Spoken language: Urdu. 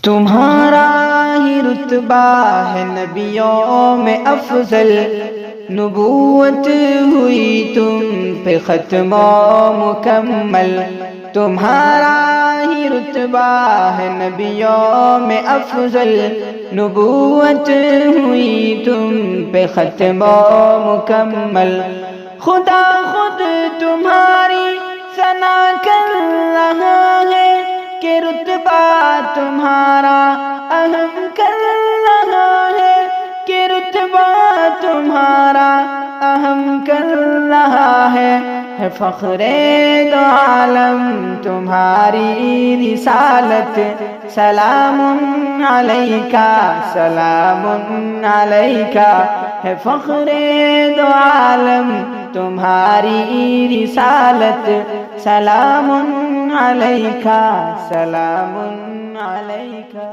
تمہارا ہی رتبہ ہے نبیوں میں افضل، نبوت ہوئی تم پہ ختم و مکمل۔ تمہارا ہی رتبہ ہے نبیوں میں افضل، نبوت ہوئی تم پہ ختم و مکمل۔ خدا خود تمہاری ثنا کر رہا ہے کہ رتبہ تمہارا اہم کر رہا ہے، کہ رتبہ تمہارا اہم کر رہا ہے۔ فخر دو عالم تمہاری رسالت، سلام علیکہ سلام علیکہ۔ ہے فخر دو عالم تمہاری رسالت، سلام علیکہ سلام علیکہ۔